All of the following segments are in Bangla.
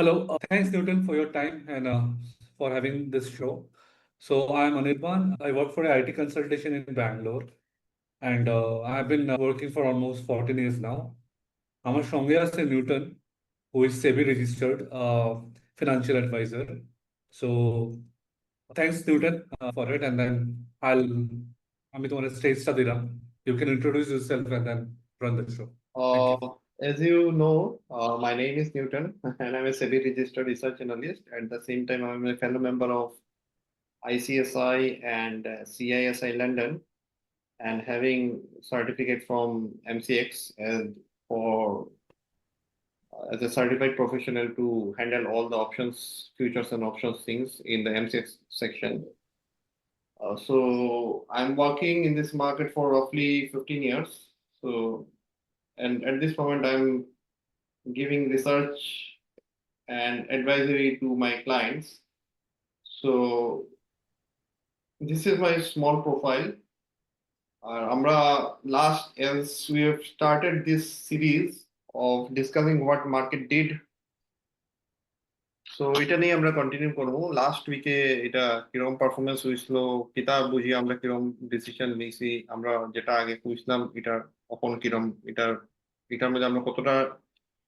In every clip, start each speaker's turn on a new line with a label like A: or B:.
A: Hello, thanks Newton for your time and for having this show. So I'm Anirban. I work for a IT consultation in Bangalore, and I've been working for almost 14 years now. আমার সঙ্গে আছে Newton, who is SEBI registered financial advisor. So thanks Newton for it, and then আমি তোমার স্টেজটা দিলাম. You can introduce yourself and then run the show. Thank you.
B: As you know, my name is Newton, and I'm a SEBI registered research analyst. At the same time, I'm a fellow member of ICSI and CISI London, and having certificate from MCX for as a certified professional to handle all the options, futures and options things in the MCX section. So I'm working in this market for roughly 15 years. So, and at this moment, I'm giving research and advisory to my clients. So this is my small profile. Amra last as we have started this series of discussing what market did. So এটা নিয়ে আমরা কন্টিনিউ করব। লাস্ট উইকে এটা কিরকম পারফরমেন্স হয়েছিল, কিতা বুঝি আমরা কিরকম ডিসিশন নিয়েছি, আমরা যেটা আগে বুঝলাম এটা এখন কিরকম, এটার মধ্যে আমরা কতটা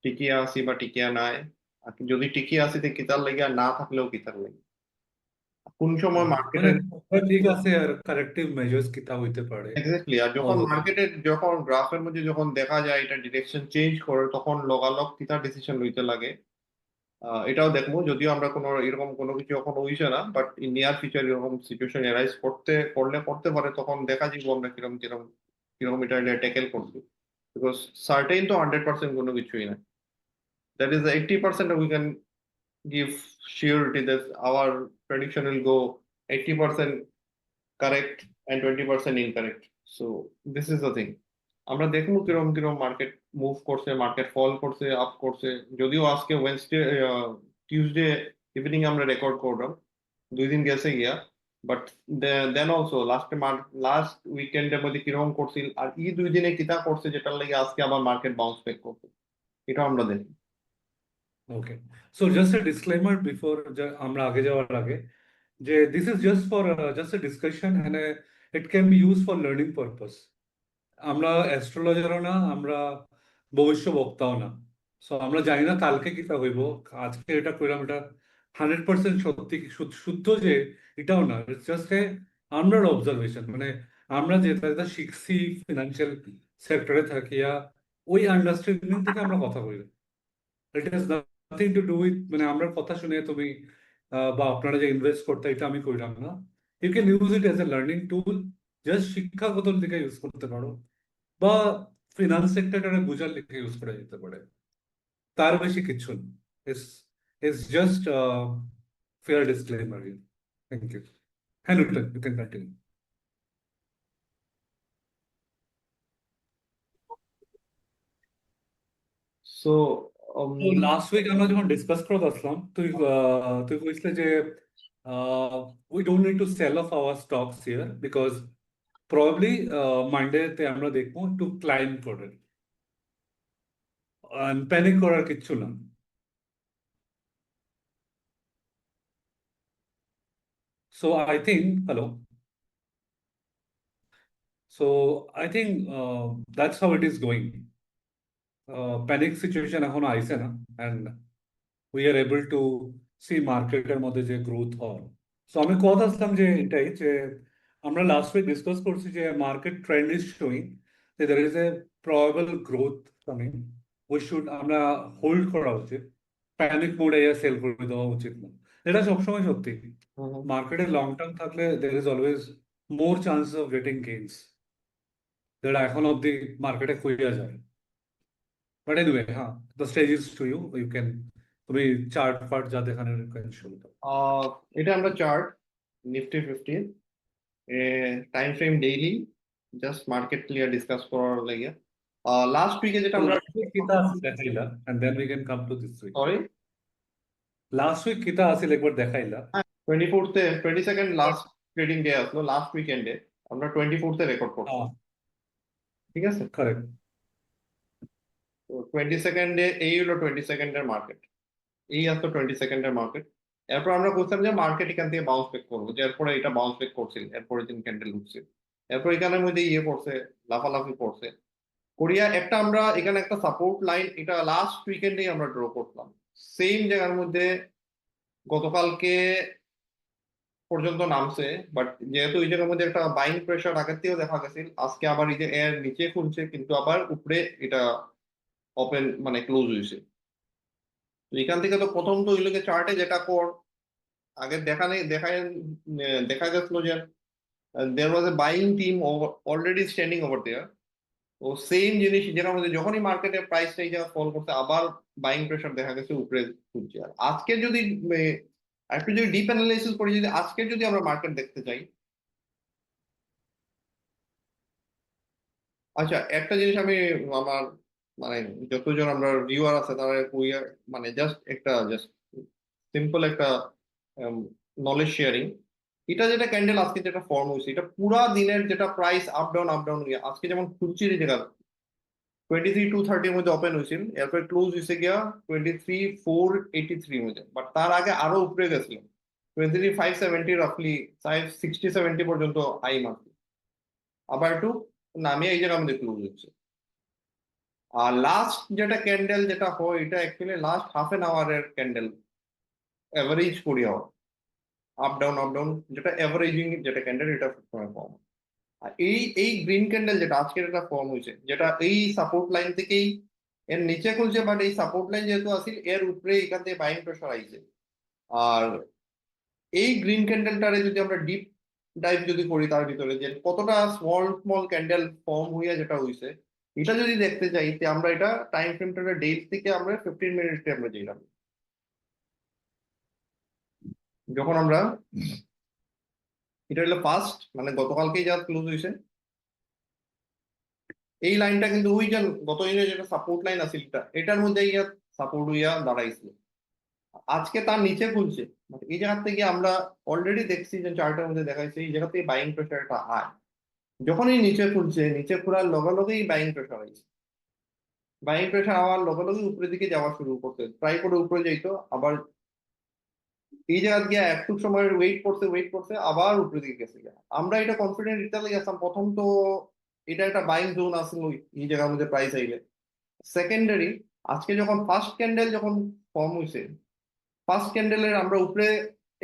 B: টিকিয়া আছি বা টিকিয়া নাই, আর যদি টিকিয়া আছি তো কিতার লাগে, আর না থাকলেও কিতার লাগে, কোন সময়
A: মানে
B: মার্কেটের
A: ঠিক আছে আর কারেক্টিভ মেজার্স কিতা হইতে পারে।
B: এক্স্যাক্টলি। আর যখন মার্কেটের যখন গ্রাফের মধ্যে যখন দেখা যায় এটা ডিরেকশন চেঞ্জ করে, তখন লগালগ কিতা ডিসিশন লইতে লাগে এটাও দেখবো। যদিও আমরা কোনো এরকম কোনো কিছু এখন হইছে না, বাট ইন নিয়ার ফিউচার এরকম সিচুয়েশন এরাইজ করতে পারে, তখন দেখা যাবো আমরা কিরকম কিরকম কিরকম এটা ট্যাকেল করবো। বিকজ সার্টেন তো 100% কোনো কিছুই না। That is 80% we can give surety that our prediction will go 80% correct and 20% incorrect. So this is the thing. আমরা দেখবো কিরকম কিরকম মার্কেট মুভ করছে, মার্কেট ফল করছে, আপ করছে। যদিও আজকে ওয়েডনেসডে টিউসডে ইভিনিং আমরা রেকর্ড করলাম, 2 দিন গেছে গিয়া, বাট দেন অলসো লাস্ট উইকেন্ডের মধ্যে কিরকম করছিল, আর 2 দিনে কিতা করছে যেটার লাগে আজকে আবার মার্কেট বাউন্স ব্যাক করছে, এটা আমরা দেখি।
A: Okay, so just a disclaimer before আমরা আগে যাওয়ার আগে, যে this is just for just a discussion and it can be use for learning purpose. আমরা অ্যাস্ট্রোলজারও না, আমরা ভবিষ্যবক্তাও না। সো আমরা জানি না কালকে কিতা হইব, আজকে এটা কইলাম এটা 100% সত্যি শুদ্ধ যে এটাও না। ইটস জাস্ট এ আমরা অবজারভেশন, মানে আমরা যেটা শিখছি ফিনান্সিয়াল সেক্টরে থাকিয়া ওই আন্ডারস্ট্যান্ডিং থেকে আমরা কথা বলি। It has nothing to do with মানে আমরা কথা শুনে তুমি বা আপনারা যে ইনভেস্ট করতে, এটা আমি কইলাম না। You can use it as a learning tool, just শিক্ষাগত দিকে ইউজ করতে পারো বা ফিনান্স সেক্টরে বোঝার লিখে ইউজ করা যেতে পারে, তার বেশি কিছু না। It's just fair disclaimer. Thank you. হ্যাঁ Newton, you can continue.
B: So
A: last week আমরা যখন ডিসকাস করতে আসলাম, তুই কইছিলে যে we don't need to sell off our stocks here because probably মানডেতে আমরা দেখবো একটু ক্লাইম্ব করে, প্যানিক করার কিচ্ছু না। So I think, hello. So I think that's how it is going. Panic situation এখনো আইছে না, and we are able to see মার্কেটের মধ্যে যে গ্রোথ হয়। সো আমি কথা আসলাম যে এটাই, যে আমরা লাস্ট উইক ডিসকাস করছি যে মার্কেট ট্রেন্ড ইজ শোয়িং যে there is a probable growth coming. আমরা হোল্ড করা উচিত, প্যানিক মোডে সেল করে দেওয়া উচিত না। এটা সবসময় সত্যি, মার্কেটে লং টার্ম থাকলে there is always more chances of getting gains, যেটা এখন অব্দি মার্কেটে খুঁজে যায়। বাট এনিওয়ে, হ্যাঁ, the stage is to you, you can, তুমি চার্ট ফার্ট যা দেখানোর শুরু করো।
B: এটা আমরা chart Nifty 50 time frame daily just market clear discuss করার লাগে। লাস্ট উইকে যেটা আমরা
A: কিতা আছে দেখাইলা, and then we can come to this week.
B: Sorry
A: last week কিতা আছে একবার দেখাইলা।
B: 22nd লাস্ট ট্রেডিং ডে আসলো, লাস্ট উইকেন্ডে আমরা 24 রেকর্ড করছি, ঠিক আছে?
A: কারেক্ট।
B: তো 22nd এই হলো 22nd মার্কেট। এই আসতো 22nd মার্কেট। এরপর আমরা বলছিলাম যে মার্কেট এখান থেকে বাউন্স ব্যাক করবো, যে এরপরে এটা বাউন্স ব্যাক করছিল, এরপরে দিন ক্যান্ডেল উঠছিল, এরপর এখানের মধ্যে ইয়ে করছে, লাফালাফি করছে কোরিয়া। একটা আমরা এখানে একটা সাপোর্ট লাইন, এটা লাস্ট উইকেন্ডেই আমরা ড্র করলাম সেম জায়গার মধ্যে, গতকালকে পর্যন্ত নামছে। বাট যেহেতু এই জায়গার মধ্যে একটা বাইং প্রেশার আগের থেকেও দেখা গেছে, আজকে আবার এই যে এর নিচে খুলছে কিন্তু আবার উপরে এটা ওপেন মানে ক্লোজ হয়েছে। তো এখান থেকে তো প্রথম তো ওই লোকে চার্টে যেটা কর আগে দেখা নেই, দেখা গেছিল যে there was a buying team already standing over there. তো সেম জিনিস যেটার মধ্যে যখনই মার্কেটে প্রাইসটা এই জায়গা ফল করতে আবার বাইং প্রেশার দেখা গেছে উপরে তুলছে। আর আজকে যদি একটু যদি ডিপ অ্যানালাইসিস করি, যদি আজকে যদি আমরা মার্কেট দেখতে চাই, আচ্ছা একটা জিনিস আমি আমার মানে যতজন আমরা ভিউয়ার আছে তারা মানে জাস্ট একটা জাস্ট সিম্পল একটা নলেজ শেয়ারিং। এটা যেটা ক্যান্ডেল আজকে যেটা ফর্ম হয়েছে, এটা পুরা দিনের যেটা প্রাইস আপ ডাউন আজকে যেমন খুলছে যেটা 23,230 মধ্যে ওপেন হয়েছিল, এরপর ক্লোজ হয়েছে গিয়া 23,483 মধ্যে, বাট তার আগে আরো উপরে গেছিল 23,570 রাফলি 560-70 পর্যন্ত হাই মার্ক, আবার একটু নামিয়ে এই জায়গার মধ্যে ক্লোজ হচ্ছে। আর লাস্ট যেটা ক্যান্ডেল যেটা হয় এটা অ্যাকচুয়ালি লাস্ট হাফ এন আওয়ারের ক্যান্ডেল, এভারেজ করি হয় আপ ডাউন, যেটা এভারেজিং যেটা ক্যান্ডেল এটা সবসময় ফর্ম। আর এই গ্রিন ক্যান্ডেল যেটা আজকের এটা ফর্ম হয়েছে, যেটা এই সাপোর্ট লাইন থেকেই এর নিচে খুলছে, বাট এই সাপোর্ট লাইন যেহেতু আসিল এর উপরে এখান থেকে বাইং প্রেশার আইছে। আর এই গ্রিন ক্যান্ডেলটারে যদি আমরা ডিপ ডাইভ যদি করি তার ভিতরে যে কতটা স্মল স্মল ক্যান্ডেল ফর্ম হইয়া যেটা হইছে, এটা যদি দেখতে চাই তে আমরা এটা টাইম ফ্রেমটা ডেজ থেকে আমরা 15 মিনিটে আমরা যেলাম। যখন আমরা এটা হলো ফার্স্ট মানে গতকালকেই যা ক্লোজ হয়েছে, এই লাইনটা কিন্তু ওই যে গত দিনে যেটা সাপোর্ট লাইন আছে এটার মধ্যে ইয়া সাপোর্ট হইয়া দাঁড়াইছিল, আজকে তার নিচে খুলছে। মানে এই জায়গা থেকে আমরা অলরেডি দেখছি যে চার্টের মধ্যে দেখাইছে এই জায়গা থেকে বাইং প্রেশারটা আয়, যখনই নিচে খুলছে নিচে খোলার লগে লগেই বাইং প্রেশার হয়েছে, বাইং প্রেশার হওয়ার লগে লগে উপরের দিকে যাওয়া শুরু করতে ট্রাই করে উপরে যাইতো, আবার এই জায়গা গিয়ে একটু সময় ওয়েট করছে আবার উপরের দিকে গেছে গিয়া। আমরা এটা কনফিডেন্ট রিটার্নে গেছিলাম প্রথম তো এটা একটা বাইং জোন আছে এই জায়গার মধ্যে প্রাইস আইলে। সেকেন্ডারি আজকে যখন ফার্স্ট ক্যান্ডেল যখন ফর্ম হয়েছে, ফার্স্ট ক্যান্ডেলের আমরা উপরে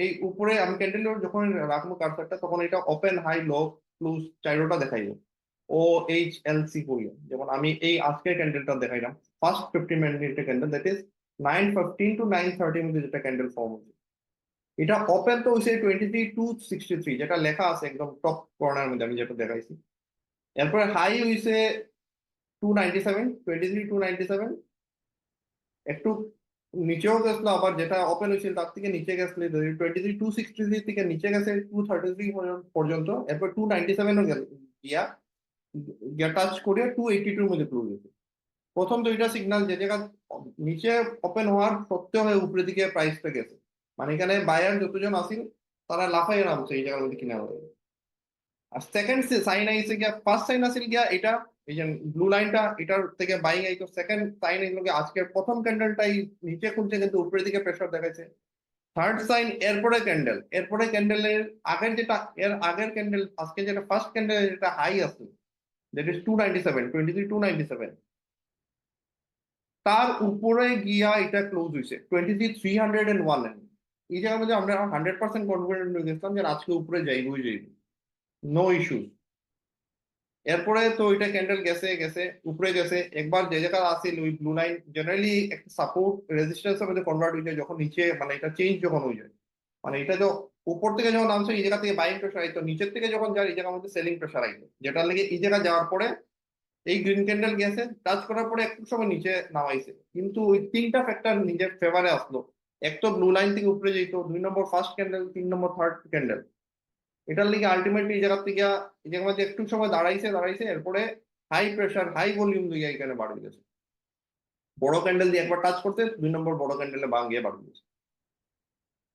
B: এই উপরে আমি ক্যান্ডেলের যখন রাখবো কার্সারটা তখন এটা ওপেন হাই লো ক্লোজ চাইরোটা দেখাইলো ও এইচ এল সি করিও। যেমন আমি এই আজকের ক্যান্ডেলটা দেখাইলাম ফার্স্ট 15 মিনিটের ক্যান্ডেল, দ্যাট ইজ 9:15 to 9:30 মধ্যে যেটা ক্যান্ডেল ফর্ম হয়েছে, এটা ওপেন তো হয়েছে 23,263 যেটা লেখা আছে একদম টপ কর্নার মধ্যে আমি যেটা দেখাইছি। এরপরে হাই হয়েছে 297, 23,297, একটু নিচেও গেছিল, আবার যেটা ওপেন হয়েছিল তার থেকে নিচে গেছিল 23,263 থেকে নিচে গেছে 233 পর্যন্ত, এরপর 297ও গিয়া গিয়া টাচ করে 282 মধ্যে ক্লোজ হয়েছে। প্রথম দুইটা সিগন্যাল যে জায়গা নিচে ওপেন হওয়ার সত্ত্বেও হয়ে উপরের দিকে প্রাইসটা গেছে, মানে এখানে বায়ার যতজন আসিল তারা লাফাই নামছে এই জায়গার মধ্যে কিনা হয়ে। আর সেকেন্ড সাইন আইছে গিয়া, ফার্স্ট সাইন আসিল গিয়া এটা এই যে ব্লু লাইনটা এটার থেকে বাইং আইতো, সেকেন্ড সাইন এগুলো আজকের প্রথম ক্যান্ডেলটাই নিচে খুলছে কিন্তু উপরের দিকে প্রেশার দেখাচ্ছে। থার্ড সাইন এরপরে ক্যান্ডেলের আগের যেটা এর আগের ক্যান্ডেল আজকে যেটা ফার্স্ট ক্যান্ডেল যেটা হাই আছে দ্যাট ইজ 297, 23,297, তার উপরে গিয়া এটা ক্লোজ হয়েছে 23,301। এই জায়গার মধ্যে আমরা 100% কনফিডেন্ট হয়ে গেছিলাম যে আজকে উপরে যাইবই নো ইস্যু। এরপরে তো ওইটা ক্যান্ডেল গেছে গেছে উপরে গেছে, একবার যে জায়গা আছে ওই ব্লু লাইন জেনারেলি একটা সাপোর্ট রেজিস্ট্যান্স এর মধ্যে কনভার্ট হয়ে যায় যখন নিচে মানে এটা চেঞ্জ যখন হয়ে যায়, মানে এটা তো উপর থেকে যখন নামছে এই জায়গা থেকে বাইং প্রেশার আইতো, নিচের থেকে যখন যায় এই জায়গার মধ্যে সেলিং প্রেশার আইতো, যেটার লেগে এই জায়গা যাওয়ার পরে এই গ্রিন ক্যান্ডেল গেছে টাচ করার পরে একটু সময় নিচে নামাইছে, কিন্তু ওই তিনটা ফ্যাক্টর নিজের ফেভারে আসলো। এক তো ব্লু লাইন থেকে উপরে যেত, 2 নম্বর ফার্স্ট ক্যান্ডেল, 3 নম্বর থার্ড ক্যান্ডেল, এটার লিগে আলটিমেটলি এই জায়গা থেকে এই জায়গার মধ্যে একটু সময় দাঁড়াইছে এরপরে হাই প্রেশার হাই ভলিউম দিয়ে এখানে বাড়ি গেছে, বড় ক্যান্ডেল দিয়ে একবার টাচ করতে 2 নম্বর বড় ক্যান্ডেলে গিয়ে বাড়ি গেছে।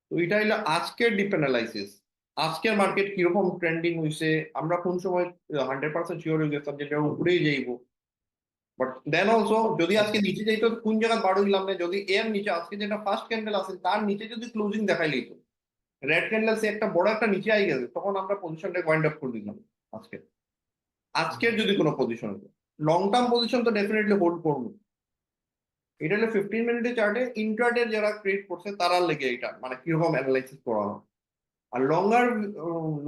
B: তো এটা হলো আজকের ডিপ অ্যানালাইসিস, আজকের মার্কেট কিরকম ট্রেন্ডিং হয়েছে, আমরা কোন সময় 100% শিওর হয়ে গেছিলাম যেটা উপরেই যাইবো, বাট দেন অলসো যদি আজকে নিচে যাইতো কোন জায়গা বাড়ো দিলাম না, যদি এর নিচে আজকে যেটা ফার্স্ট ক্যান্ডেল আছে তার নিচে যদি ক্লোজিং দেখাই লিত, রেড ক্যান্ডেল সে একটা বড় একটা নিচে আই গেছে, তখন আমরা পজিশনটা ওয়াইন্ড আপ করে দিলাম আজকে। আজকের যদি কোনো পজিশন হতো, লং টার্ম পজিশন তো ডেফিনেটলি হোল্ড করবো। এটা হলো 15 মিনিটের চার্টে ইন্ট্রাডে যারা ট্রেড করছে তারা লেগে এটা মানে কিরকম অ্যানালাইসিস করা হয়। আর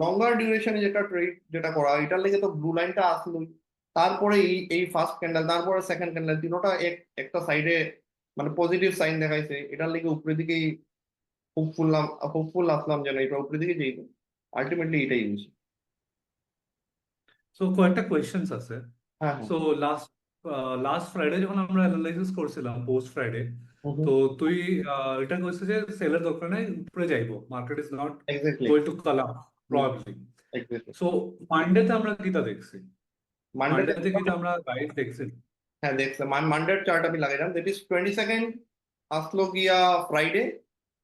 B: লঙ্গার ডিউরেশনে যেটা ট্রেড যেটা করা হয়, এটার লেগে তো ব্লু লাইনটা আসলোই, তারপরে এই ফার্স্ট ক্যান্ডেল, তারপরে সেকেন্ড ক্যান্ডেল, তিনোটা একটা সাইডে মানে পজিটিভ সাইন দেখাইছে, এটার লেগে উপরের দিকেই হোপফুল আসলাম যেন এটা উপরের দিকে যাইবে। আলটিমেটলি এটাই হয়েছে।
A: সো কয়েকটা কোয়েশ্চেন্স আছে।
B: হ্যাঁ হ্যাঁ।
A: সো লাস্ট ফ্রাইডে যখন আমরা অ্যানালাইসিস করছিলাম পোস্ট ফ্রাইডে, তো তুই এটা কইছিস যে সেলের দরকার নাই, উপরে যাইবো, market is not
B: exactly
A: going to column probably.
B: Exactly.
A: So মানডেতে আমরা কিটা দেখছি?
B: মানডেতে
A: মানডেতে কিন্তু আমরা গাইড দেখছি।
B: হ্যাঁ দেখলাম, মানডের চার্ট আমি লাগাইলাম, দ্যাট ইজ 22nd আসলো গিয়া Friday,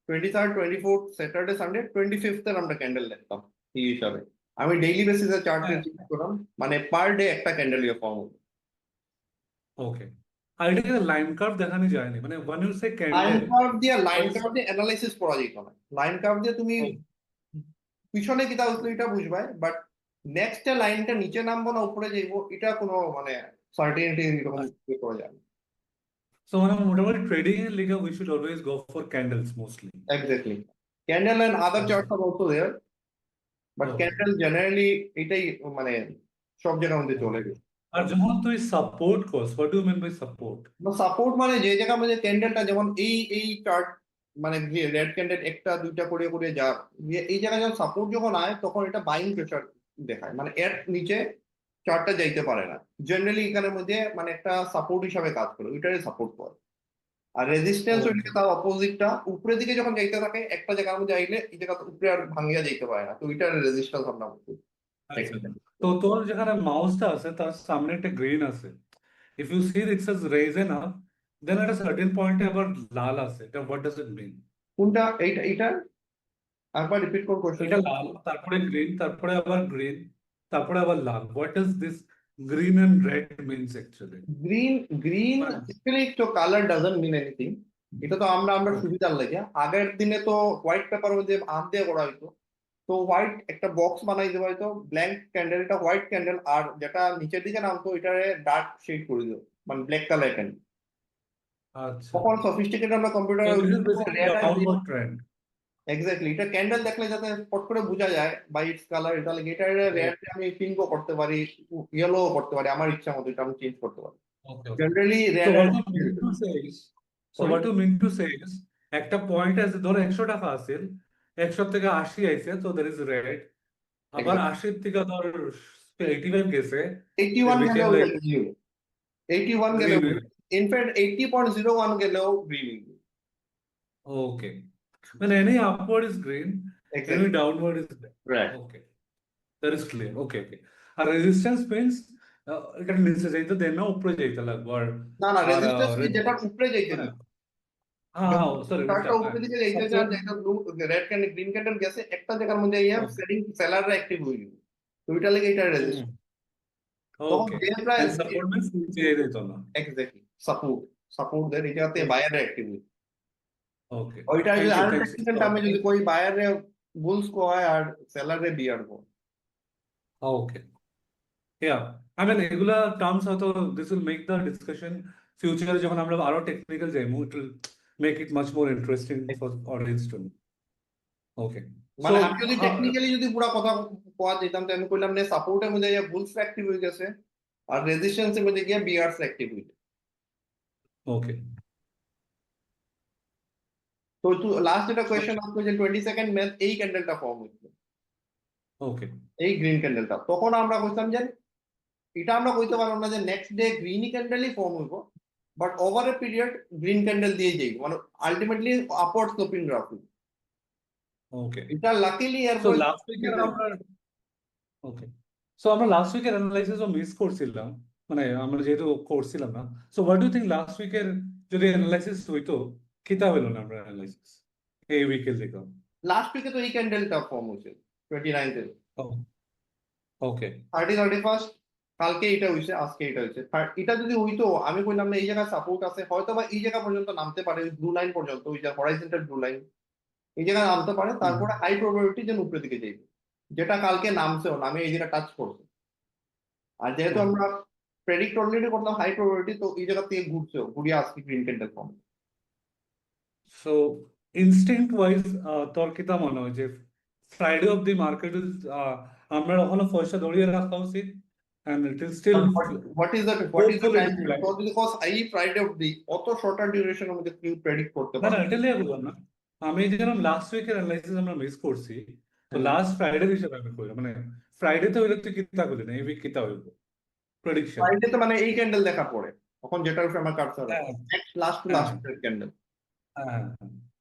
B: 23rd 24th Saturday Sunday, 25th এর আমরা ক্যান্ডেল দেখতাম এই হিসাবে। আমি ডেইলি বেসিসে চার্ট
A: হ্যাঁ,
B: চেক করলাম, মানে পার ডে একটা ক্যান্ডেল ইয়ে ফর্ম হবে।
A: ওকে। আর এটা কিন্তু লাইন কার্ভ দেখানো যায়নি, মানে one you say
B: line
A: candle.
B: Curve দিয়ে অ্যানালাইসিস করা যেত না। লাইন কার্ভ দিয়ে তুমি পিছনে কিতা হচ্ছে এটা বুঝবে, বাট নেক্সট লাইনটা নিচে নামবো না উপরে যাইবো এটা কোনো মানে সার্টেনিটি এরকম করা যায় না।
A: সো মানে মোটামুটি ট্রেডিং এর লিগে we should always go for candles mostly.
B: Exactly, candle and other charts are also there, but
A: okay.
B: Candle generally এটাই মানে সব জায়গার মধ্যে চলে গেছে।
A: আর যখন তুই সাপোর্ট করস, what do you mean by support?
B: Support মানে যে জায়গার মধ্যে ক্যান্ডেলটা যেমন এই চার্ট মানে রেড ক্যান্ডেল একটা দুইটা করে করে যা এই জায়গায় যখন সাপোর্ট যখন আয় তখন এটা বাইং প্রেশার দেখায়, মানে এর নিচে চার্টটা যাইতে পারে না। জেনারেলি এখানের মধ্যে মানে একটা সাপোর্ট হিসাবে কাজ করে, ওইটারে সাপোর্ট করে। আর রেজিস্ট্যান্স
A: ওকে,
B: ওইটাকে তার অপোজিটটা, উপরের দিকে যখন যাইতে থাকে একটা জায়গার মধ্যে আইলে এই জায়গা উপরে আর ভাঙিয়া যাইতে পারে না, তো ওইটার রেজিস্ট্যান্স আমরা বলি।
A: আচ্ছা। তো তোর যেখানে মাউসটা আছে তার সামনে একটা গ্রিন আছে, if you see it says risen up, then একটা সার্টেন পয়েন্টে আবার লাল আছে, এটা হোয়াট ডাজ ইট মিন?
B: কোনটা এইটা একবার রিপিট কোন
A: এটা
B: কোশ্চেনটা।
A: লাল, তারপরে গ্রিন, তারপরে আবার গ্রিন, তারপরে আবার লাল, what does this green and red means actually?
B: Green green actually তো কালার ডাজন্ট মিন এনিথিং। এটা তো আমরা
A: ওকে,
B: সুবিধার লাগে, আগের দিনে তো হোয়াইট পেপার মধ্যে হাত দিয়ে করা হইতো, তো হোয়াইট একটা বক্স বানাই দেওয়া হয়তো, ব্ল্যাঙ্ক ক্যান্ডেল, এটা হোয়াইট ক্যান্ডেল, আর যেটা নিচের দিকে নামতো এটারে ডার্ক শেড করে দিত, মানে ব্ল্যাক কালার ক্যান্ডেল।
A: আচ্ছা।
B: তখন সফিস্টিকেটেড আমরা
A: So
B: computer
A: this is basically
B: red আর গ্রিন।
A: downward trend.
B: এক্স্যাক্টলি, এটা ক্যান্ডেল দেখলে যাতে পট করে বোঝা যায় বাই ইটস কালার, এটা লাগে এটা রেড আমি পিঙ্কও করতে পারি, ইয়েলো করতে পারি, আমার ইচ্ছা মতো এটা আমি চেঞ্জ করতে পারি।
A: Okay, okay.
B: Generally
A: So
B: red
A: what you mean to say is, so
B: sorry.
A: what you mean to say is, একটা পয়েন্ট আছে ধর 100 টাকা আছে, 100 থেকে 80 আইছে, তো there is red, আবার 80 থেকে ধর 85 গেছে,
B: 81
A: became
B: গেলেও
A: like
B: 81 গেলেও,
A: green.
B: ইনফ্যাক্ট 80.01 গেলেও green.
A: Okay. When any upward is green, any
B: exactly
A: downward is red.
B: Right.
A: Okay. That is clear. Okay, okay. আর resistance means এটা নিচে যাইতে দেন না, উপরে যাইতে লাগবে।
B: না না,
A: আর
B: রেজিস্ট্যান্স যেটা উপরে যাইতে দিই,
A: হ্যাঁ হ্যাঁ,
B: যখন
A: সরি ওইটা,
B: চারটা
A: হ্যাঁ,
B: উপরে দিকে যাইতে চান,
A: সাপোর্ট।
B: একটা blue red candle green candle গেছে একটা জায়গার মধ্যে ইয়া সেটিং সেলাররা অ্যাক্টিভ হয়ে যাবে, তো ওইটা লাগে এটা রেজিস্ট, তখন
A: ওকে।
B: যে প্রায়
A: এন্ড সাপোর্ট মিন্স নিচে যেতে না।
B: এক্স্যাক্টলি সাপোর্ট দেন এটাতে বায়াররা অ্যাক্টিভ হয়ে,
A: ওকে,
B: ওইটা যদি
A: থ্যাংক ইউ,
B: আর
A: থ্যাংকস।
B: টেকনিক্যাল টার্মে যদি কই বায়ারে বুলস কো হয় আর সেলারে বিয়ার কো।
A: ওকে, ইয়া, আই মিন এগুলা টার্মস হয়তো this will make the discussion ফিউচারে যখন আমরা আরো টেকনিক্যাল যাইমু, it will make it much more interesting for audience to know. Okay, so
B: মানে আমি যদি টেকনিক্যালি যদি পুরো কথা কোয়া যেতাম, তো আমি কইলাম না সাপোর্টের মধ্যে গিয়ে বুলস অ্যাক্টিভ হয়ে গেছে আর রেজিস্ট্যান্সের মধ্যে গিয়ে বিয়ার্স অ্যাক্টিভ হয়েছে।
A: ওকে,
B: তো লাস্ট একটা কোয়েশ্চেন আসলো যে 22nd মে এই ক্যান্ডেলটা ফর্ম হয়েছে,
A: ওকে,
B: এই গ্রিন ক্যান্ডেলটা, তখন আমরা কইতাম যে এটা আমরা কইতে পারলাম না যে নেক্সট ডে গ্রিন ক্যান্ডেলই ফর্ম হইব, but over a period green candle দিয়ে যাইব, মানে ultimately upward sloping graph.
A: Okay.
B: এটা লাকিলি
A: সো
B: এরপরে
A: লাস্ট উইকের আমরা, ওকে, সো আমরা লাস্ট উইকের অ্যানালাইসিসও মিস করছিলাম, মানে আমরা যেহেতু করছিলাম না। So what do think last উইকের যদি অ্যানালাইসিস হইতো, কিতা হইলো না আমরা অ্যানালাইসিস এই উইকের দিকে?
B: লাস্ট উইকে তো এই ক্যান্ডেলটা ফর্ম হয়েছে 29th,
A: ওকে,
B: 31st কালকে এটা হইছে, আজকে এটা হইছে। এটা যদি হইতো, আমি কইলাম না এই জায়গায় সাপোর্ট আছে, হয়তো বা এই জায়গা পর্যন্ত নামতে পারে, ব্লু লাইন পর্যন্ত, ওই যে হরাইজন্টাল ব্লু লাইন, এই জায়গায় নামতে পারে,
A: হুম।
B: তারপরে হাই প্রবাবিলিটি যেন উপরের দিকে যাইবে, যেটা কালকে নামছেও, নামে এই জায়গা টাচ করছে। আর যেহেতু
A: Okay.
B: আমরা প্রেডিক্ট অলরেডি করলাম হাই প্রবাবিলিটি, তো এই জায়গা থেকে ঘুরছেও, ঘুরিয়ে আজকে green candle form.
A: So instinct wise, তোর কিতা মনে হয় যে ফ্রাইডে অফ দি মার্কেট আমরা ওখানে পয়সা ধরিয়ে রাখা উচিত and it is still
B: what is the
A: hopeful it
B: time
A: will
B: frame?
A: rise?
B: Because এই ফ্রাইডে অব্দি অত শর্টার ডিউরেশনের মধ্যে কেউ প্রেডিক্ট করতে
A: না না,
B: পারে
A: এটা লিয়ে বললাম না। আমি যেরকম লাস্ট উইকের অ্যানালাইসিস আমরা মিস করছি, তো
B: না।
A: লাস্ট ফ্রাইডে হিসেবে আমি কইলাম, মানে ফ্রাইডেতে হইলে তুই কিতা করলি না, এই উইক কিতা হইব প্রেডিকশন?
B: ফ্রাইডে তো মানে এই ক্যান্ডেল দেখার পরে, তখন যেটার উপরে আমার কার্সার
A: হ্যাঁ
B: আছে, লাস্ট টু
A: হ্যাঁ
B: লাস্ট ক্যান্ডেল,
A: হ্যাঁ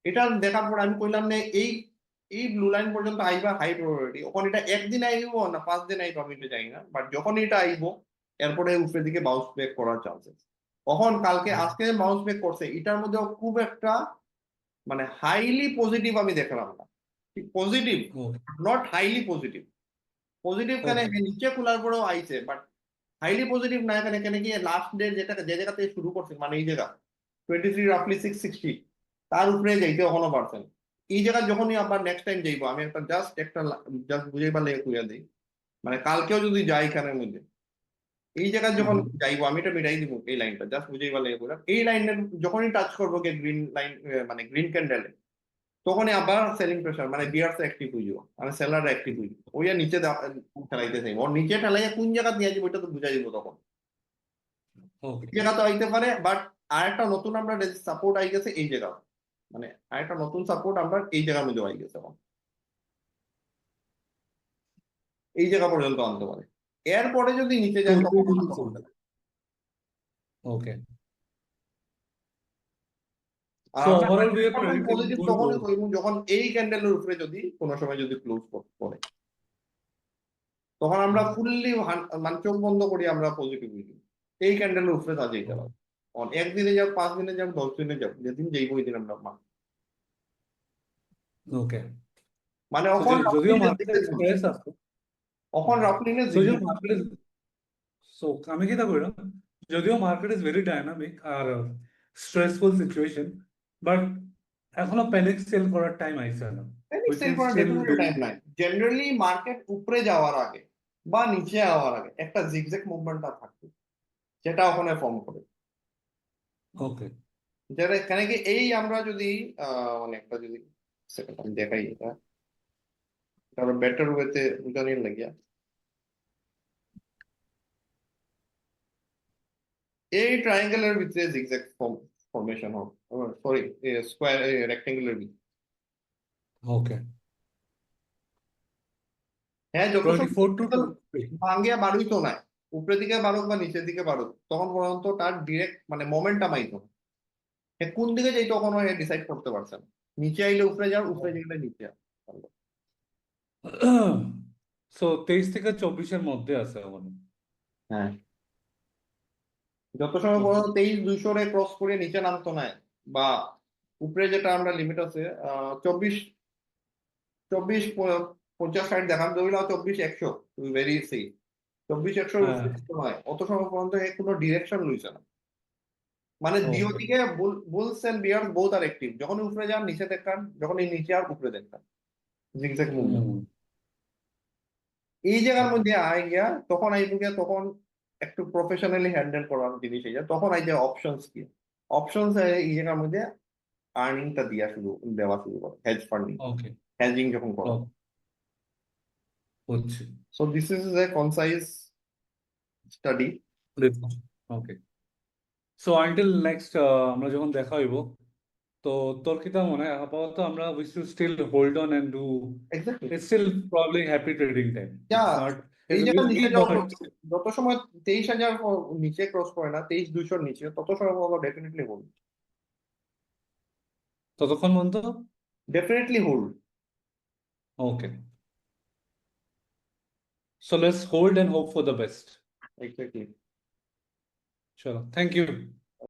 B: এটা দেখার পর আমি কইলাম না এই এই ব্লু লাইন পর্যন্ত আইবা হাই প্রবাবিলিটি। এখন এটা একদিন আইব না 5 দিন আইব আমি তো জানি না, বাট যখন এটা আইব এরপরে উপরের দিকে বাউন্স ব্যাক করার চান্সেস। তখন কালকে আজকে বাউন্স ব্যাক করছে, এটার মধ্যে খুব একটা মানে হাইলি পজিটিভ আমি দেখলাম না। Positive,
A: okay
B: not highly positive. Positive কেন,
A: ওকে
B: নিচে খোলার পরেও আইছে, বাট হাইলি পজিটিভ না। এখানে কেন কি লাস্ট ডে যেটা যে জায়গা থেকে শুরু করছে, মানে এই জায়গা 23 রাফলি 660, তার উপরে যাইতে এখনো পারছেন। এই জায়গা যখনই আবার নেক্সট টাইম যাইবো, আমি একটা জাস্ট বুঝাইবার লেগে কইয়া দিই, মানে কালকেও যদি যাই এখানের মধ্যে, এই জায়গায় যখন যাইবো, আমি এটা মিটাই দিব, এই লাইনটা জাস্ট বুঝাইবার লেগে কইলাম, এই লাইনের যখনই টাচ করবো গ্রিন লাইন, মানে গ্রিন ক্যান্ডেলে, তখনই আবার সেলিং প্রেসার, মানে বিয়ার্স অ্যাক্টিভ হয়ে যাবো, মানে সেলার অ্যাক্টিভ হয়ে যাবো, ওইয়া নিচে ঠেলাইতে চাইবো, ওর নিচে ঠেলাইয়া কোন জায়গা নিয়ে যাবো ওইটা তো বুঝাই দিব তখন।
A: ওকে
B: এই জায়গা তো আইতে পারে, বাট আরেকটা নতুন আমরা সাপোর্ট আই গেছে এই জায়গা, মানে আরেকটা নতুন সাপোর্ট আমরা এই জায়গার মধ্যে আই গেছে এখন, এই জায়গা পর্যন্ত আনতে পারে। এরপরে যদি নিচে যায় তখন আনতে পারবে না।
A: ওকে
B: আর
A: সো
B: আমরা
A: overall we are
B: 100%
A: predicting
B: positive
A: good
B: তখনই
A: গ্রোথ।
B: করবো যখন এই ক্যান্ডেলের উপরে যদি কোনো সময় যদি ক্লোজ করে, তখন আমরা ফুললি মানে চোখ বন্ধ করি, আমরা পজিটিভ হয়ে যাবো। এই ক্যান্ডেলের উপরে তা যেতে পারবো, একদিনে যাও, 5 দিনে যাও, 10 দিনে যাও, যেদিন যাইবো ওই দিন আমরা
A: ওকে
B: মানে
A: সো
B: এখন
A: যদিও
B: রাফলি
A: মার্কেটে
B: দেখতে,
A: স্ট্রেস আছে,
B: এখন রাফলি
A: সো যে মার্কেট সো আমি কিতা কইলাম, যদিও মার্কেট ইজ ভেরি ডাইনামিক আর স্ট্রেসফুল সিচুয়েশন, বাট এখনো প্যানিক সেল করার টাইম আইছে না।
B: প্যানিক
A: উই
B: সেল
A: ক্যান
B: করার
A: স্টিল
B: ডেফিনেটলি
A: ডু।
B: টাইম নাই। জেনারেলি মার্কেট উপরে যাওয়ার আগে বা নিচে যাওয়ার আগে একটা জিগজ্যাগ মুভমেন্টটা থাকবে, যেটা ওখানে ফর্ম করে,
A: ওকে
B: যেটা এখানে কি এই আমরা যদি মানে একটা যদি সেকেন্ড আমি দেখাই এটা, তারপর বেটার ওয়েতে বুঝানোর লাগিয়া, এই ট্রায়াঙ্গেলের ভিতরে জিগজ্যাগ ফর্মেশন হোক, সরি স্কোয়ার রেক্টেঙ্গুলার ভিতরে,
A: ওকে
B: হ্যাঁ যত সময়
A: 24 to 23।
B: ভাঙ্গিয়া বাড়ুই তো নাই, উপরের দিকে বাড়ুক বা নিচের দিকে বাড়ুক, তখন পর্যন্ত তার ডিরেক্ট মানে মোমেন্টাম আইতো না। কোন দিকে যাই তখন ডিসাইড করতে পারছে না, নিচে আইলে উপরে যাও, উপরে গেলে নিচে যাও।
A: সো 23 থেকে 24-এর মধ্যে আছে মানে।
B: হ্যাঁ, যত সময়
A: ওকে
B: পর্যন্ত 23,200 ক্রস করে নিচে নামতো না, বা উপরে যেটা আমরা লিমিট আছে 24, 50-60 দেখান, ধরিল 24,100 ভেরি সেফ, 24,100
A: হ্যাঁ
B: উপরে নয়, অত সময় পর্যন্ত কোনো ডিরেকশন লইছে না। মানে দুই
A: ওকে
B: দিকে bulls and bears both are active, যখন উপরে যান নিচে দেখান, যখন এই নিচে আর উপরে দেখান, জিগজ্যাগ মুভমেন্ট। এই জায়গার মধ্যে আই গিয়া তখন আইব গিয়া, তখন একটু প্রফেশনালি হ্যান্ডেল করার জিনিস এই তখন আই যে অপশনস কি, অপশনস এই জায়গার মধ্যে আর্নিংটা দেওয়া শুরু করে, হেজ ফান্ডিং,
A: ওকে
B: হেজিং যখন করো।
A: হচ্ছে
B: so this is a concise study.
A: Okay so until next আমরা যখন দেখা হইব, তো তোর কিতা মনে হয় আপাতত আমরা we should still hold on and do?
B: Exactly,
A: It's still probably happy trading time.
B: যা
A: It's not,
B: এই
A: it's
B: জায়গার
A: risky,
B: নিচে যাওয়া,
A: but
B: যত সময় 23,000 নিচে ক্রস করে না, 23,200 নিচে, তত সময় ডেফিনেটলি হোল্ড,
A: ততক্ষণ পর্যন্ত
B: definitely hold.
A: okay. So let's hold and hope for the best.
B: Exactly.
A: Sure. Thank you.